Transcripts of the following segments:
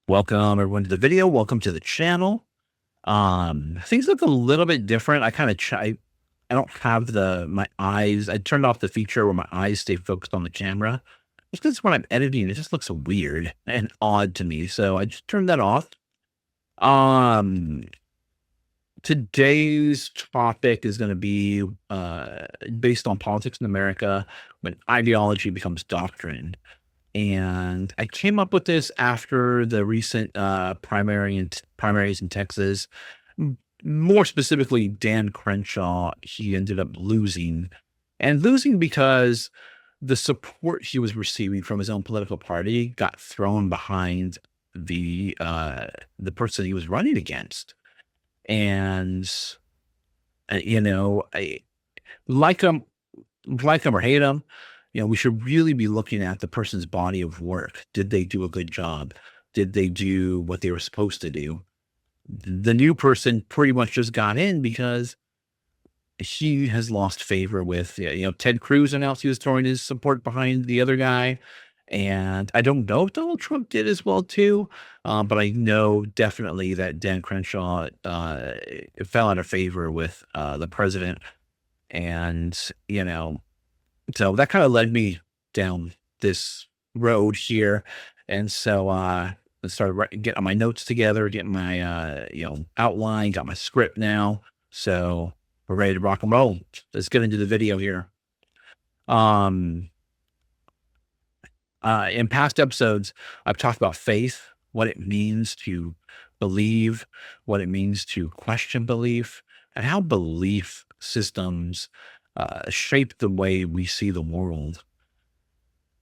Welcome everyone to the video. Welcome to the channel. Things look a little bit different. I kind of I don't have my eyes. I turned off the feature where my eyes stay focused on the camera. Just because when I'm editing, it just looks so weird and odd to me. So I just turned that off. Um, Today's topic is going to be based on politics in America when ideology becomes doctrine. And I came up with this after the recent primaries in Texas. More specifically, Dan Crenshaw, he ended up losing, and losing because the support he was receiving from his own political party got thrown behind the person he was running against. And I like him, or hate him, we should really be looking at the person's body of work. Did they do a good job? Did they do what they were supposed to do? The new person pretty much just got in because she has lost favor with, Ted Cruz announced he was throwing his support behind the other guy. And I don't know if Donald Trump did as well too, but I know definitely that Dan Crenshaw fell out of favor with the president. And, so that kind of led me down this road here. And so I started getting my notes together, getting my outline, got my script now. So we're ready to rock and roll. Let's get into the video here. In past episodes, I've talked about faith, what it means to believe, what it means to question belief, and how belief systems shape the way we see the world.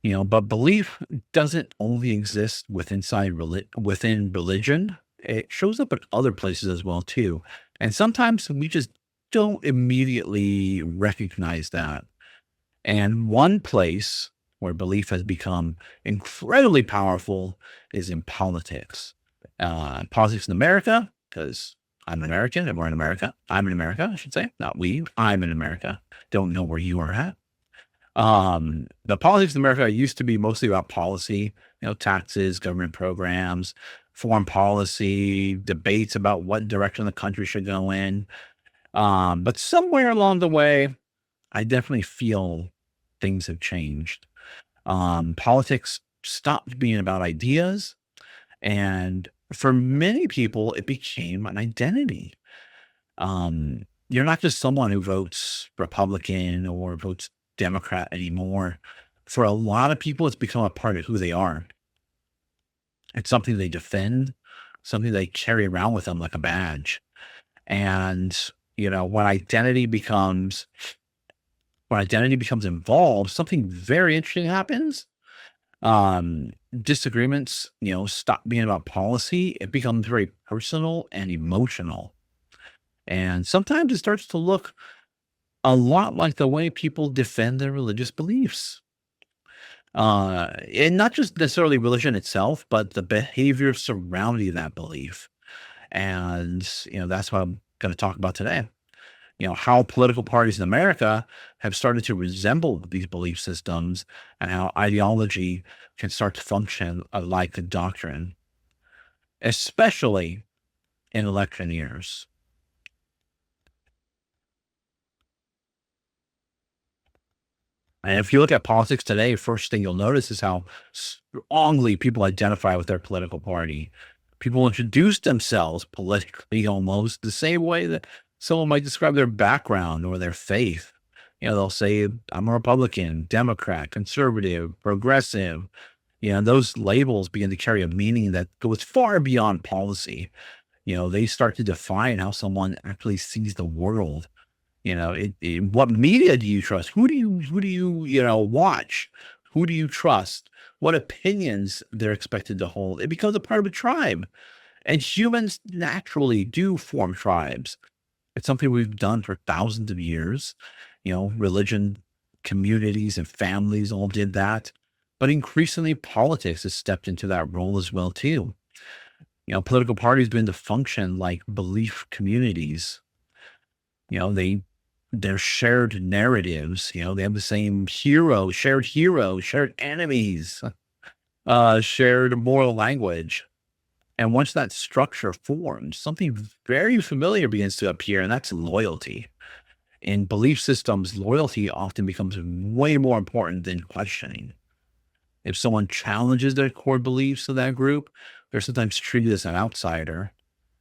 But belief doesn't only exist within religion. It shows up in other places as well too. And sometimes we just don't immediately recognize that. And one place where belief has become incredibly powerful is in politics. Politics in America, because I'm an American and we're in America. I'm in America, I should say. Not we. I'm in America. Don't know where you are at. The politics in America used to be mostly about policy, taxes, government programs, foreign policy, debates about what direction the country should go in. But somewhere along the way, I definitely feel things have changed. Politics stopped being about ideas, and for many people, it became an identity. You're not just someone who votes Republican or votes Democrat anymore. For a lot of people, it's become a part of who they are. It's something they defend, something they carry around with them like a badge. And, when identity becomes involved, something very interesting happens. Disagreements, stop being about policy. It becomes very personal and emotional. And sometimes it starts to look a lot like the way people defend their religious beliefs. And not just necessarily religion itself, but the behavior surrounding that belief. And, that's what I'm going to talk about today. How political parties in America have started to resemble these belief systems and how ideology can start to function like a doctrine, especially in election years. And if you look at politics today, first thing you'll notice is how strongly people identify with their political party. People introduce themselves politically almost the same way that someone might describe their background or their faith. They'll say, I'm a Republican, Democrat, conservative, progressive. Those labels begin to carry a meaning that goes far beyond policy. They start to define how someone actually sees the world. What media do you trust? Who do you watch? Who do you trust? What opinions they're expected to hold? It becomes a part of a tribe. And humans naturally do form tribes. It's something we've done for thousands of years. Religion, communities, and families all did that. But increasingly, politics has stepped into that role as well, too. Political parties begin to function like belief communities. They're shared narratives. They have the same heroes, shared enemies, shared moral language. And once that structure forms, something very familiar begins to appear, and that's loyalty. In belief systems, loyalty often becomes way more important than questioning. If someone challenges the core beliefs of that group, they're sometimes treated as an outsider.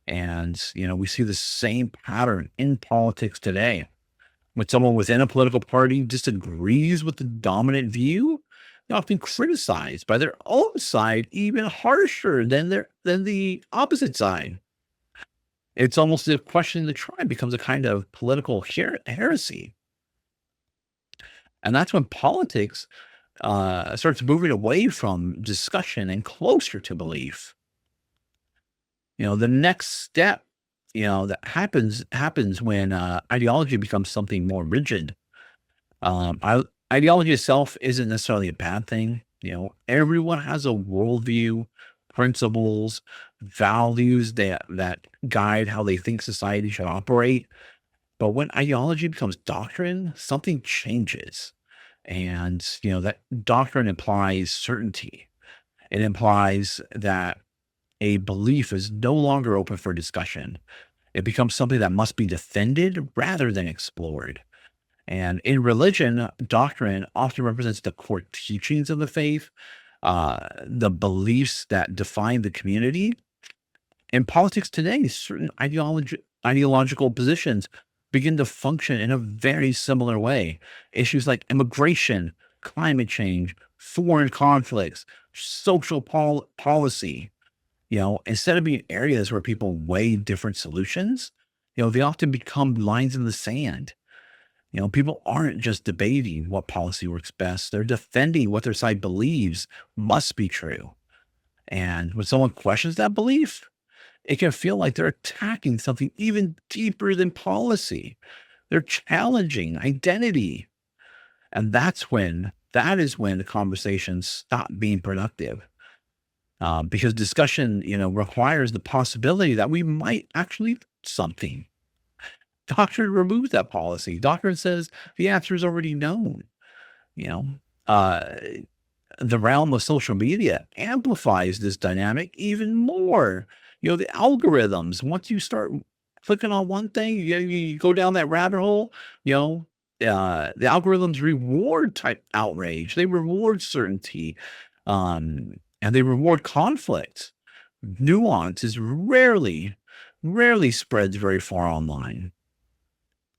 And, we see the same pattern in politics today. When someone within a political party disagrees with the dominant view, they're often criticized by their own side even harsher than the opposite side. It's almost as if questioning the tribe becomes a kind of political heresy. And that's when politics starts moving away from discussion and closer to belief. The next step, that happens when ideology becomes something more rigid. Ideology itself isn't necessarily a bad thing. Everyone has a worldview, principles, values that guide how they think society should operate. But when ideology becomes doctrine, something changes. And, that doctrine implies certainty. It implies that a belief is no longer open for discussion. It becomes something that must be defended rather than explored. And in religion, doctrine often represents the core teachings of the faith, the beliefs that define the community. In politics today, certain ideological positions begin to function in a very similar way. Issues like immigration, climate change, foreign conflicts, social policy, instead of being areas where people weigh different solutions, they often become lines in the sand. People aren't just debating what policy works best, they're defending what their side believes must be true. And when someone questions that belief, it can feel like they're attacking something even deeper than policy. They're challenging identity. And that is when the conversations stop being productive. Because discussion, requires the possibility that we might actually do something. Doctrine removes that policy. Doctrine says the answer is already known. You know, uh, the realm of social media amplifies this dynamic even more. The algorithms, once you start clicking on one thing, you go down that rabbit hole, the algorithms reward type outrage. They reward certainty, and they reward conflict. Nuance is rarely spreads very far online,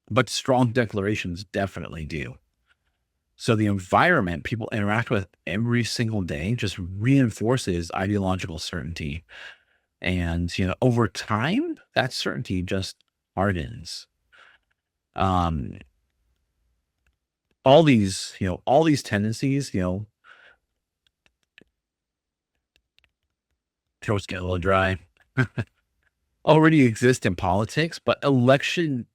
but strong declarations definitely do. So the environment people interact with every single day just reinforces ideological certainty. And, over time, that certainty just hardens. Um, all these tendencies, throats get a little dry, already exist in politics, but during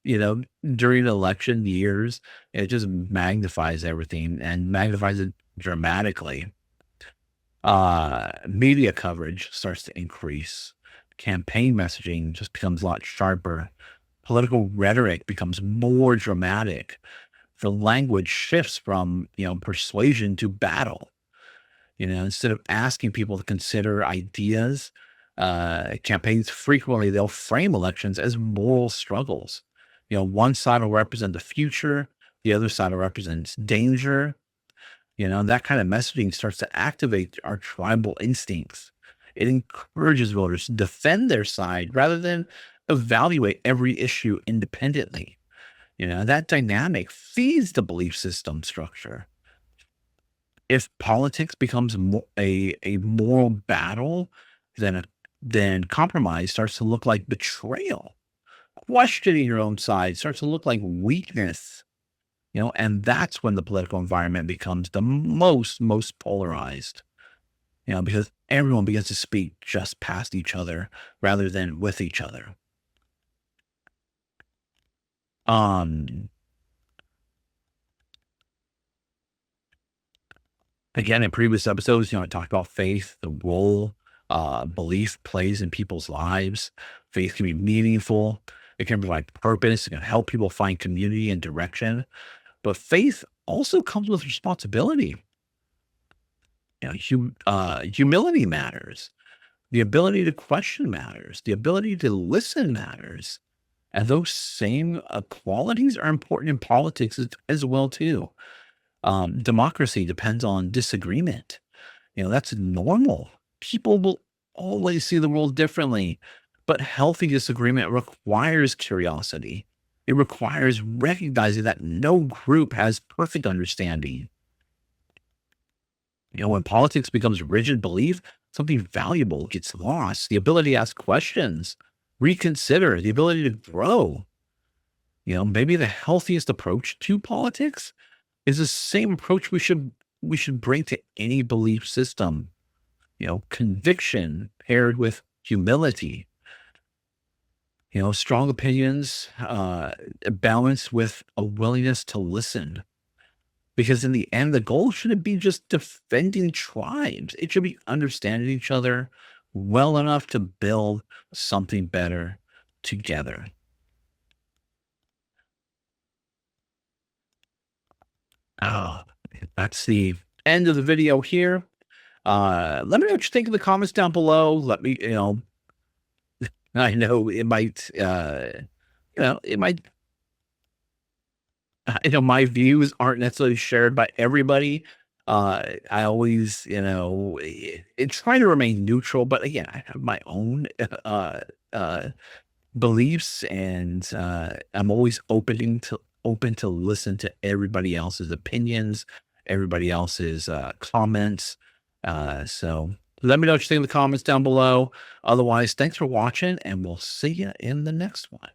election years, it just magnifies everything and magnifies it dramatically. Media coverage starts to increase. Campaign messaging just becomes a lot sharper. Political rhetoric becomes more dramatic. The language shifts from, persuasion to battle. Instead of asking people to consider ideas, campaigns frequently they'll frame elections as moral struggles. One side will represent the future, the other side will represent danger. That kind of messaging starts to activate our tribal instincts. It encourages voters to defend their side rather than evaluate every issue independently. That dynamic feeds the belief system structure. If politics becomes a moral battle, then then compromise starts to look like betrayal. Questioning your own side starts to look like weakness. And that's when the political environment becomes the most polarized. Because everyone begins to speak just past each other rather than with each other. Um, Again, in previous episodes, I talked about faith, the role belief plays in people's lives. Faith can be meaningful. It can provide purpose. It can help people find community and direction. But faith also comes with responsibility. Humility matters. The ability to question matters. The ability to listen matters. And those same qualities are important in politics as well too. Democracy depends on disagreement. That's normal. People will always see the world differently, but healthy disagreement requires curiosity. It requires recognizing that no group has perfect understanding. When politics becomes rigid belief, something valuable gets lost. The ability to ask questions, reconsider, the ability to grow. Maybe the healthiest approach to politics is the same approach we should bring to any belief system. Conviction paired with humility. Strong opinions, balanced with a willingness to listen. Because in the end, the goal shouldn't be just defending tribes. It should be understanding each other well enough to build something better together. Oh, that's the end of the video here. Let me know what you think in the comments down below. Let me, I know it might, it might, my views aren't necessarily shared by everybody. I always, try to remain neutral, but again, I have my own, uh, beliefs, and I'm always open to listen to everybody else's opinions, everybody else's comments. So let me know what you think in the comments down below. Otherwise, thanks for watching, and we'll see you in the next one.